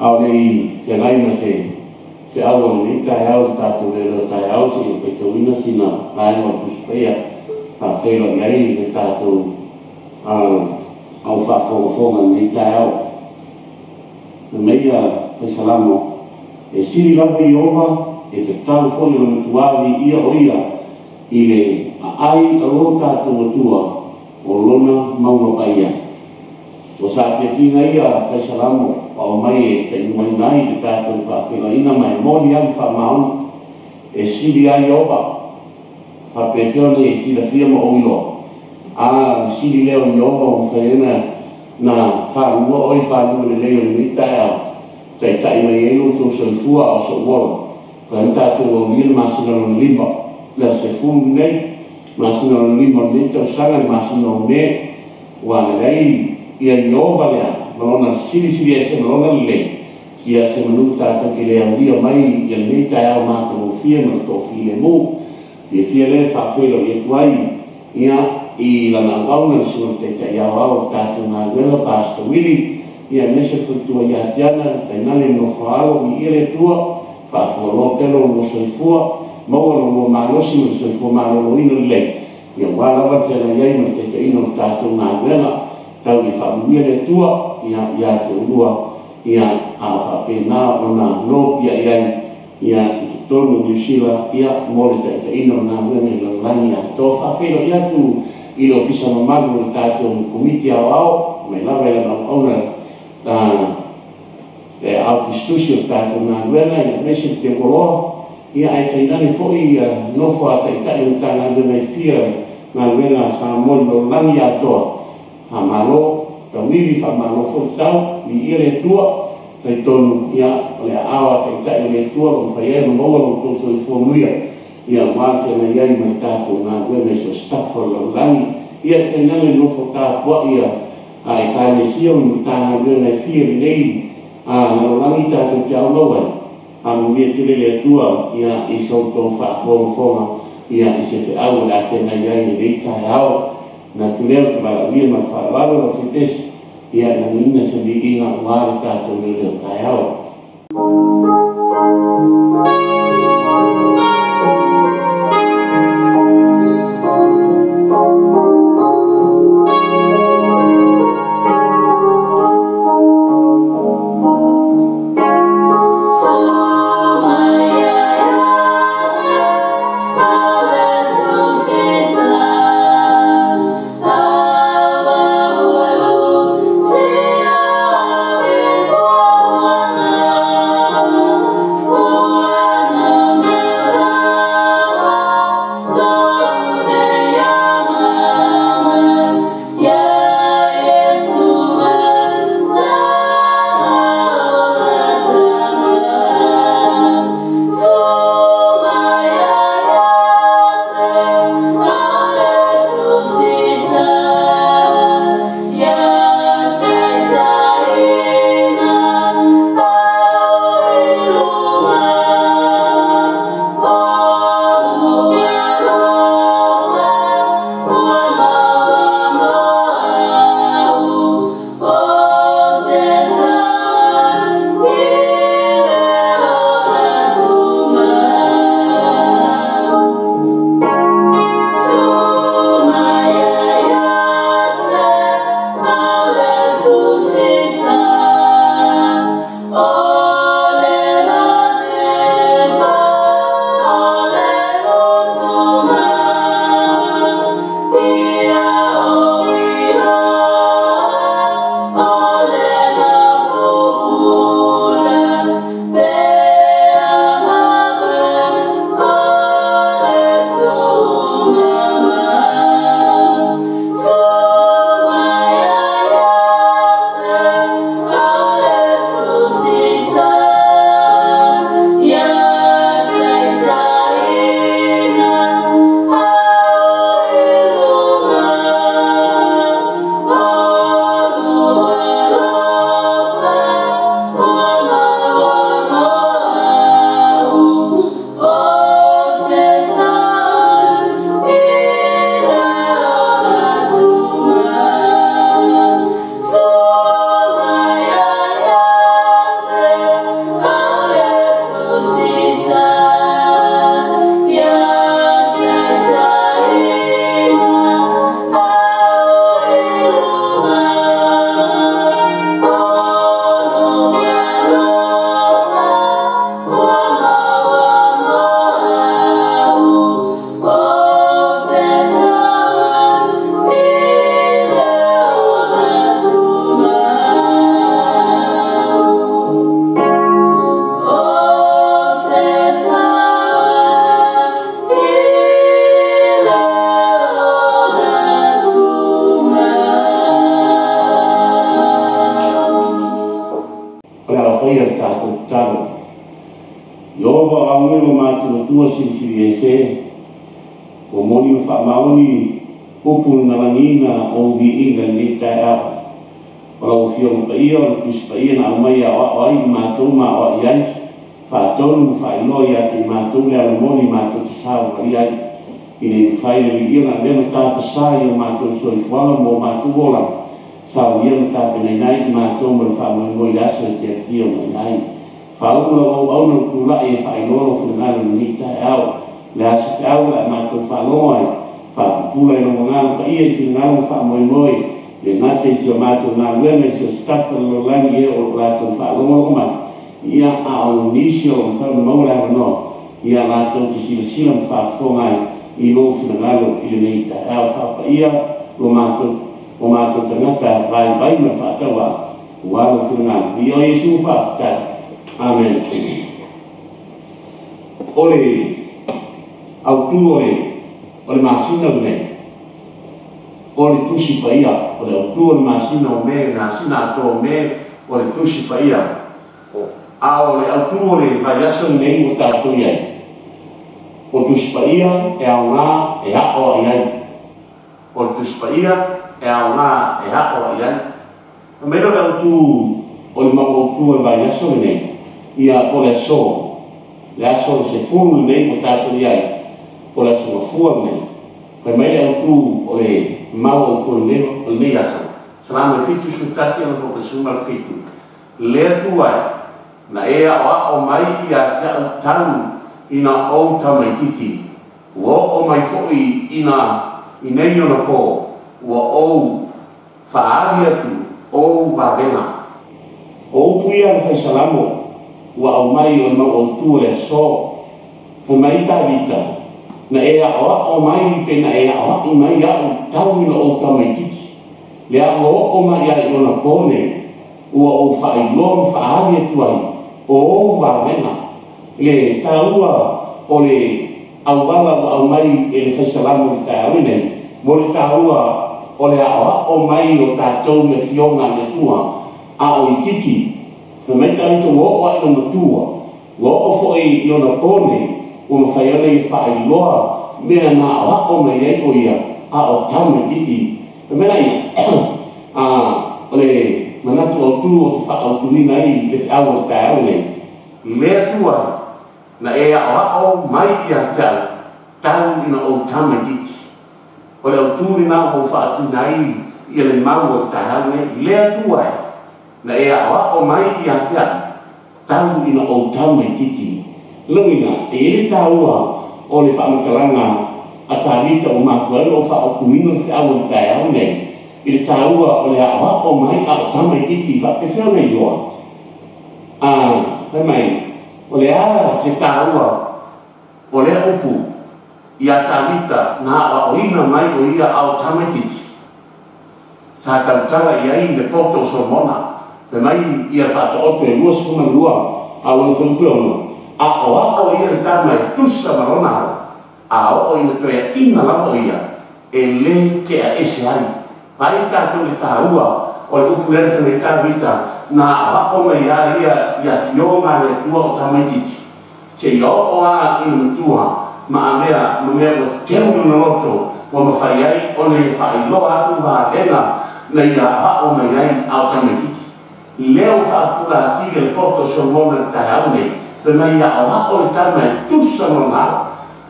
au nei ke ngai ma se au ni Taeao tātou Leoleo Taeao se ke tauina sina ai mo tuspea fa felo ngai ke tātou au fa fonga ni Taeao meia pe salamo e siri lava i ova e te tau foi o mutuavi ia o ia i le ai alo tātou atua o lona maua paia o sa whiawhinga ia pe salamo o mai e te inuai nai te tātou whawhinaina mai moni am whamaon e siri ai ova whapewhione e sira whia mo oilo siri leo i ova o whaena na whanua oi whanua le leo ni Taeao tai tai mai eno tō soifua o so wala whaen tātou o mila masina o lima la se funu nei masina o lima nei tau sanga masina o me wana rei ia i ova lea malona siri e se malona le ia se manu tātou ki lea lia mai ia nei Taeao mātou o fia ma tō file mō fia le whawhelo i tuai ia i lana ngauna suna te Taeao au tātou ngā wela pāsta wili ia mese futua ia tiana tai nane no whaalo i ere tua whawholo pelo no soifua maua no mo malosi no soifua malo ino le ia walawa whiana iai ma te ino tātou ngā wela tau i whamuia le tua ia te urua ia a whapena o nā nopia iai ia i tonu New Zealand ia mōre te ino ngā wela i langi a tō whawhelo ia tu i lo fisa mamalu le tātou komiti au mai lawa e lana auna e au pistusi o tātou ngā wela i mese te koloa ia ai tainani fōi nofo a taitai o tā ngā wela i fia ngā wela sa mōi lo langi a toa ha malo tawiri wha malo fōi tau i ia le tua tai tonu ia le awa taitai o le tua o whaiero maua o tōso i fōnuia ia mafia na iai mai tātou ngā weme so staffa o langi ia te nane nofo tāpua ia ai tāne sia o tāna weme fia nei ngā langi tātou te au laua mia tele le tua ia i sauto whaafonga ia i se au la whena iai ni rei Taeao na tuleo te wala lia ma whaalaro na whites ia na nina se di inga ngāre tātou Leoleo Taeao Oh fo a ngelo matu tua sisi ese o moni fa mauni popu na langina o vi inga ni Taeao o fio pa ia o tus pa ia na mai a ai matu ma o ia fa tonu fa no ia ti matu le al moni matu sa o ia ini fa ia ni ia na le ta pa sa ia matu so i fa mo matu bola sa ia ta pe nei matu mo fa mo ia so te fio nei Faulo au no tula e fai loro funalo ni Taeao la se au la ma to faloi fa pula no ngalo pa ia finalo fa moi moi le mate si o mato na weme si staff lo langi o la to fa lo ma ia au nisio fa mo la no ia la to si si fa fonga i lo finalo i ni Taeao fa pa ia lo mato tangata vai ma fa tawa wa lo finalo ia Yesu fa ta Amen. Ole au tu ole masina ne. Ole tusi pa ia, ole au tu ole masina me na sina to me ole tusi pa ia. Ole au tu ole vai aso nei mo ta to ia. O tusi pa ia e au nga e a o ia. O tusi pa ia e au nga e a o ia. Mero au tu ole ma o tu ole vai aso nei. Ia ole so le aso se fulu nei mo tato iai ole so fu nei fa mai au tu ole mau ko nei ole nei aso salama fitu su kasi no fo suma fitu le tu ai na e a o mai ia ta tanu ina o tamai titi o mai fo ina nei no po o fa avia tu o va vena o puia fa salamo wa au mai o no o tu le so fo mai ta vita na e o mai pe na e o mai ya o tau no o ta mai titi le o mai ya o na pone o fa i lo fa ave tu ai o va vena le taua o le au bala au mai e le fasalamo ta ave mo le taua o le o mai o ta tau le fionga le tua a o titi Fo mai tau to wo ai no tua. Wo fo i ona pone, o fa ia nei fa i loa me na wa o me nei o ia a o tamu titi. Me nei ole mana tu o fa o tu ni nei le fa o ta o nei. Me tua na e a o mai ia ta tau ina o tamu titi. Ole o tu ni na o fa tu nei ia le mau o ta nei le tua na e a o mai ia tia tau ina o tau mai titi lumina e ele taua o le whamakalanga a tarita o mafuelo o wha o kumino whia o Taeao nei ele taua o le a o mai a o tau mai titi wha pe whia nei loa hai mai o le a se taua o le upu ia tarita na o ina mai o ia a o tau mai titi sa tautara ia i le poto so mona Pe mai ia fa to oto e lua suma lua a wana whanpe ono. A o ia tama e tusa marona a o ina toia ina lama o ia e le ke a ese ai. Pai tato le taua o le upu lerfe le karita na a o mai ia ia fionga le tua o tama titi. Se i o a ina tua ma a mea o teo na loto wa ma fai ai o le fai loa atu va lena na ia a o mai ai a o tama titi. Leo fa pula tige le poto so mona Taeao nei pe mai a o le tama e tusa mona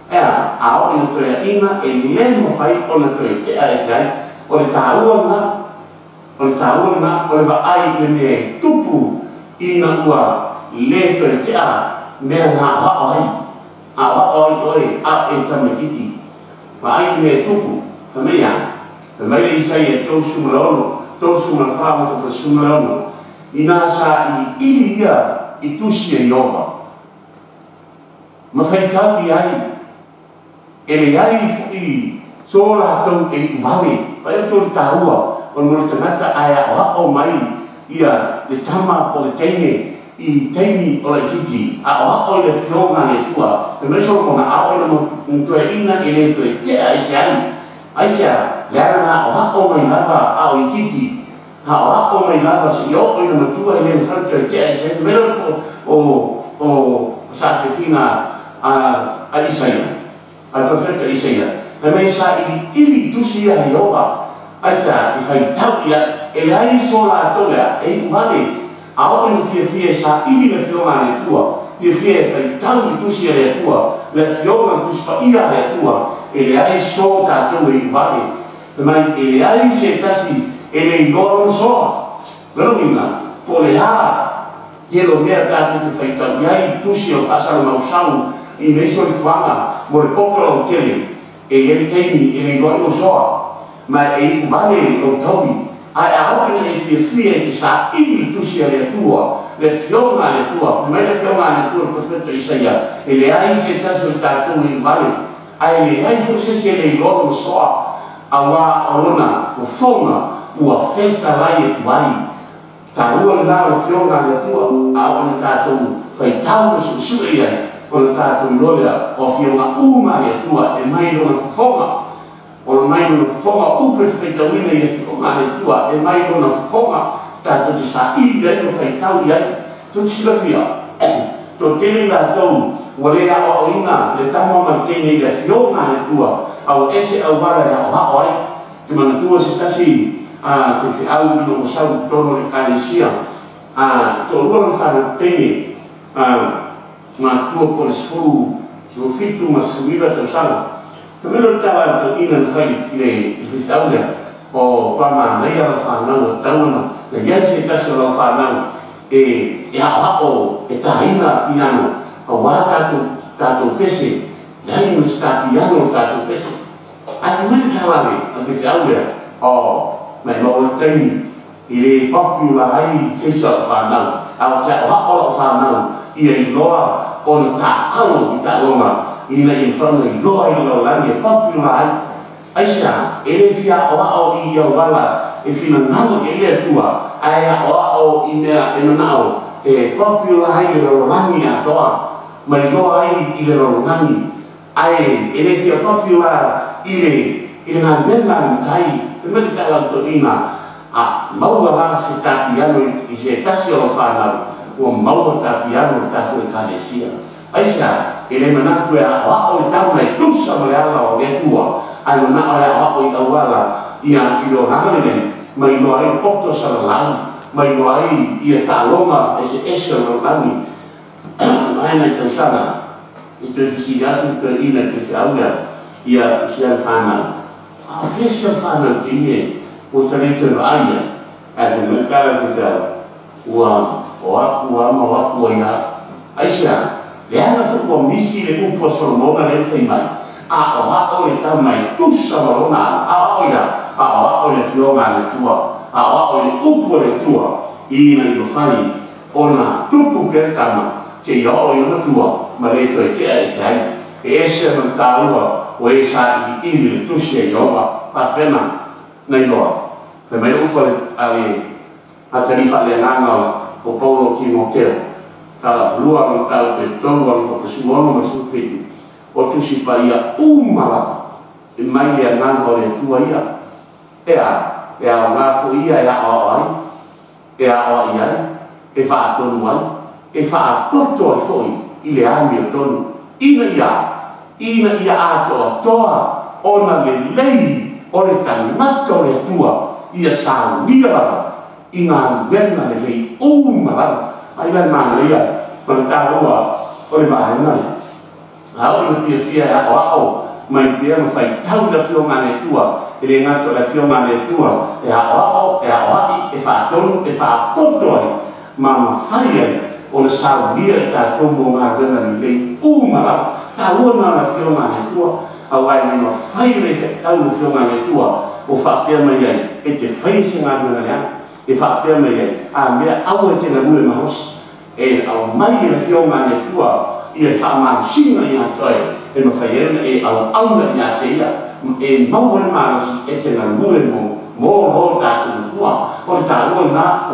a o le toia ina e le mo fai o le toia te a esai o le taua na o le va ai le ne tupu ina ua le toia te a mea na a o ai a e tama titi ma ai ne tupu fa mai le isai e tau sumalono tau sumalafama fa sumalono ina sa i ia i tusi e Iova. Ma fai tau i ai. E le ai i sola tau e vale. Pai o tō tāua. O mō tangata ai a o mai ia le tama o le teine i teini o le titi. A o le whionga le tua. Te meso kona a o le mo tue ina e le tue tea e se ai. Ai sea, le ana o mai lava a o i titi. Ha o mai lava si o ina matua e le franta e tea se mero o sa fina a Isaia a profeta Isaia na mai sa ili tusi a Jehova asa i fai tau ia e lai sola atola e vale a o ni fie sa ili le fiona le tua fie fai tau i tusi a tua le fiona tusi pa ia le tua e le ai so ta to e vale mai e le ai se tasi e le ingoro soa pero mina po le ha Yelo mea tātou te whaitau, iai tusi o whasara mausau i meiso i whanga mo le pokora o tele e eri teimi e le loa o soa ma e i vale o tauri ai a oina e fia te sa imi tusi a le tua le fionga le tua mai le fionga le tua le profeta Isaia e le ai se taso i tātou i vale ai le ai fosesi e le loa o soa a wā aona fofonga ua wheta lai e kuai ta ua na o fionga le tua a ona tātou whai tau su ia ona tātou lorea o fionga uma le tua e mai lona fofonga ona mai lona fofonga upe whaitauina i fionga le tua e mai lona fofonga tātou te sa ili ai o whai tau iai tu tila fia to tene la tau wale a o ina le tamo ma tene le fionga le tua au ese au wala ya o hao ai te mana tua se tasi fi au no sau tono le kalesia to ruang fana tene ma tua por sfu so fitu ma subira to sala kamelo tawa to ina fai le fi sauda o pama nei ala fana no tauna le yesi taso la fana e ya o e taina piano o waka to pese nei no sta piano to pese afimani tawa a fi sauda o mai mo teni ile popular ai se sa fanau au ta o fanau ia loa on ta alo ta loma ina in front of loa i lo la popular ai sa ele fia o ia wala e fina namo ele tua ai o ina nao e popular ai lo lani atoa mai loa ai ile lo lani ai ele fia popular ile na nena kai Primeiro que ela torna a maua se tapiano e se tasio fana o maua tapiano tato e canesia. Aí já ele manatu é a o tau mai tusa malala o le tua a no na a o awala ia i o nangene mai no ai poto salalang mai no ai ia ta loma ese no nani mai na tausana e te fisiatu que ina se auga ia se fana a festa fana tinha o talento no aia as no cara fiscal o aku ia aisha leana foi com misi le un posto mona le foi mai a o e tamai tu sabarona a o le fioma le tua a o le upo le tua ina i fai ona tupu per tama che io no tua ma le to che sai e esse non taua o e sa i il Tusi e Lauga pa fena nei loa pe mai upo ale a tarifa le nanga o Paulo Timoteo ka lua no tau pe tongo no suono ma su fiti o Tusi pa ia umala e mai le nanga le tua ia e a nga fu ia e a e fa tonu ai e fa porto foi ile ami tonu ina ia ato toa ona le lei o le tangata o le tua ia sa lia lava ina vena le lei umala ai la mana ia o le tāroa o le vahengai au ina fia ao mai pia ma fai tau la fionga le tua e le ngato la fionga le tua e ao e fa tonu e fa poto ai ma fai ai o le sa lia ta tomo ma vena le lei umala ta una na fiona ne tua au ai no fai le tau fiona ne tua o fa pe mai ai e te fai se nga na ya e fa pe mai ai a me au te na mure mahos e au mai le fiona ne tua i fa ma singa ya toi e no fai e au na ya te ia e mau le mahos e te na mure mo lo ta tu tua o ta ro na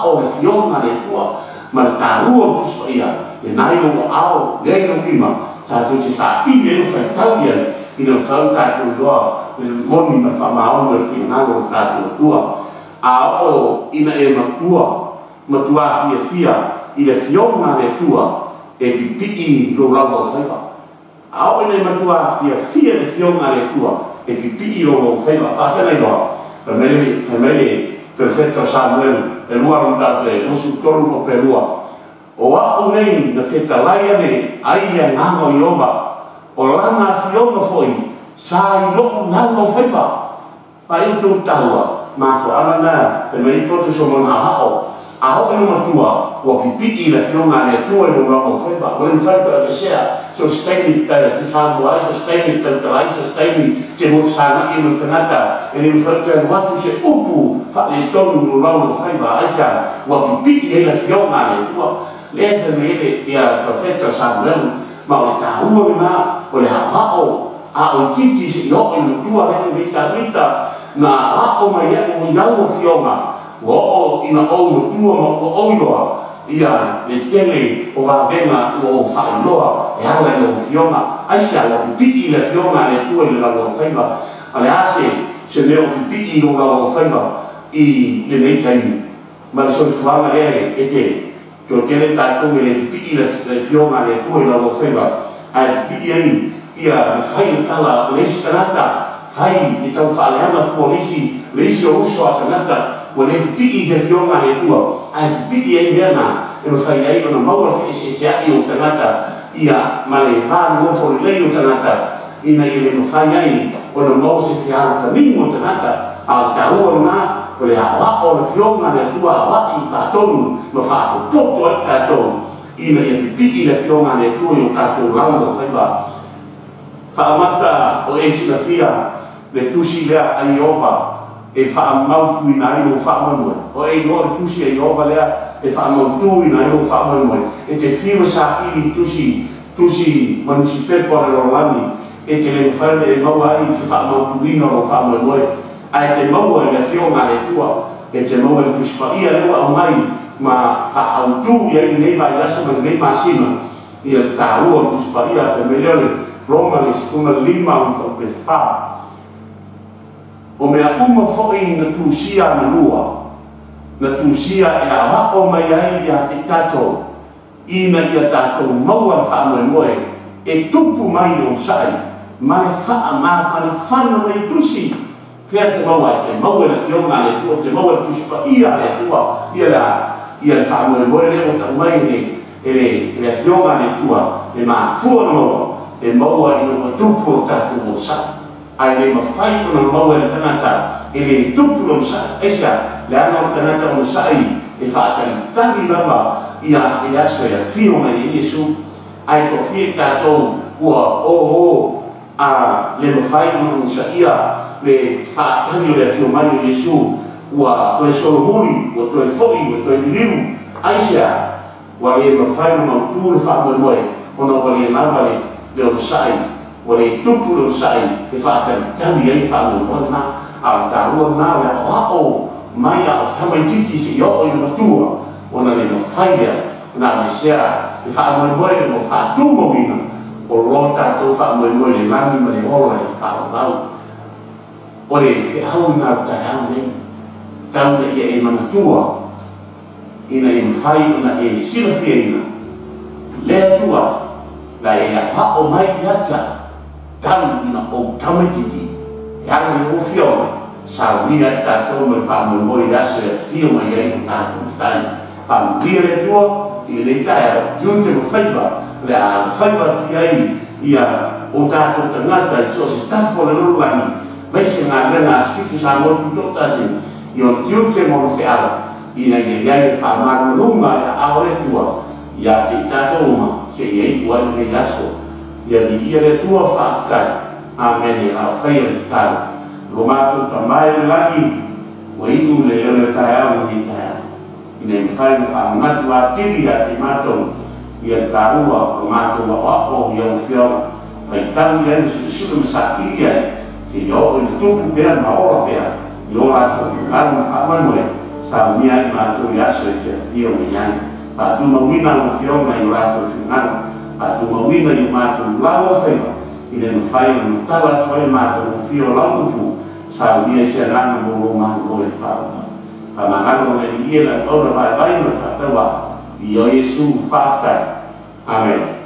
o le fiona ne tua ma ta ro tu so ia e nai no au le no lima tātou te sa ili e whai tau ia i na whau tātou loa moni ma whamao ma whingano tātou tua a o ina e matua fia i le fionga le tua e pipi lo lau faiva. Ao ene matua fia le fionga le tua e pipi lo faiva fafena inoa. Famele perfetto Samuel e lua ronda pe osu tolu pe lua. O a nei na feta laia ne aia ngamo Iova o lana fionga foi sa i lo ngamo faiva. Pa itu tahu ma fo alana famele potu so mona hao. Ao ene matua o pipi le fionga le tua lo ngamo faiva. O le faiva e sea sosteni te samu sosteni te sosteni te mo sana i mo tanata e le fata watu se upu fa le tonu no lau faiva aisa wa pipi e la fionga le tua le femele ia profeta Samuel ma o tahu na o le hao a o titi se yo i tua le femita na hao mai o lau fionga o ina o tua mo o iloa ia le tele o vavenga o whaaloa e hala i o fionga aisa o pipi le fionga le tua le lau faiva ale ase se leo pipi o lau faiva i le neitaini ma le soifanga e te ko tele tātou e le pipi le fionga le tua le lau faiva a pipi ai ia le fai tala le isi tanata fai i tau whaaleanga fuorisi le isi o uso a tanata o le pipi le fionga le tua a pipi ai mena e fai ai ona maua fi se ai o tanata ia male pa no fo le o tanata ina ile no fai ai ona mau se fiar fami o tanata al taua na o le awa o le fionga le tua wa i fa tonu no fa o poto al tato ina ia pipi le fionga le tua o tato langa fai ba fa mata o esi la fia le tusi le ai ova e fa mau tu ina i no fa mo o e no tusi ai ova le e fa mo tu ina i no fa mo e te fio sa i tusi manusipel por lo lani e te le fa le mau ai se fa mo tu ina no fa mo ai te mau e le fionga le tua e te mau e tusi pa ia le wa mai ma fa au tu ia nei vai la sa nei masima ia ta u tusi pa ia femeliole Romanes una lima un fa pe fa o mea uma fo'i na tusia na lua na tusia e a wako mai ai ia te tato ina ia tato maua wha moe e tupu mai o sai ma le wha ma whana mai tusi whea te maua e te maua le fionga le tua te maua le tusi pa ia le tua ia le wha moe le o tau mai le fionga le tua e ma fua na maua e maua ina ma tupu o tato o sai ai le mawhai o na maua le tanata e le tupu o sa esa le ana o tanata o sai e whaatari tangi lava ia e aso e a fio mai Iesu ai ko fie tātou ua a le mawhai o sa ia le whaatari o le fio mai Iesu ua toe solomuri ua toe foi ua toe liu aisa ua le mawhai o na tūru whaamoe o na ua le lava le o sai o le tupu lo sai e whaatari ai whaamoi na a tāua nā le o mai a tamaititi se i o i matua o na le mawhaia na le sea e whaamoi o whaatuma wina o lo tātou whaamoi le lani ma le ola e whaamau o le whiau nā Taeao nei tau na ia e manatua ina e mwhai o na e silafia ina lea tua la e a whao mai ata tau ina o tamaititi e ana i o fiona sa wina tātou me whamoi rasa e fio mai ei o tātou tai whamia le tua i le tae junte mo whaiva le a whaiva ti ai ia o tātou tangata i so se tafo le lulani mai se ngā lena aspitu sa motu totasi i o junte mo whiala ina i e whamaro lunga e a aore tua ia te tātou ma se iei ua i le aso ia di ia le tua whaafkai amen e la whaia le tātou lo mātou ta mai le lagi o iu le Leoleo Taeao ni Taeao ina i whai me whaamangatu a tiri a te mātou i a tarua lo mātou wa o i au whiau whai tangi anu se suka masaki ai se i o i tupu pēr ma ora pēr i o rātou whinganu ma whaamanoe sa mia i mātou i aso i te whiau me iani pātu mawina o whiau na i rātou whinganu pātu mawina i mātou lawa whaiva i le mawhai o tala toi mātou o whiau laukupu sa mia se rana mo lo ma lo e fa pa ma ngalo le ia la ona vai vai no fa tawa i o Iesu fa Amen.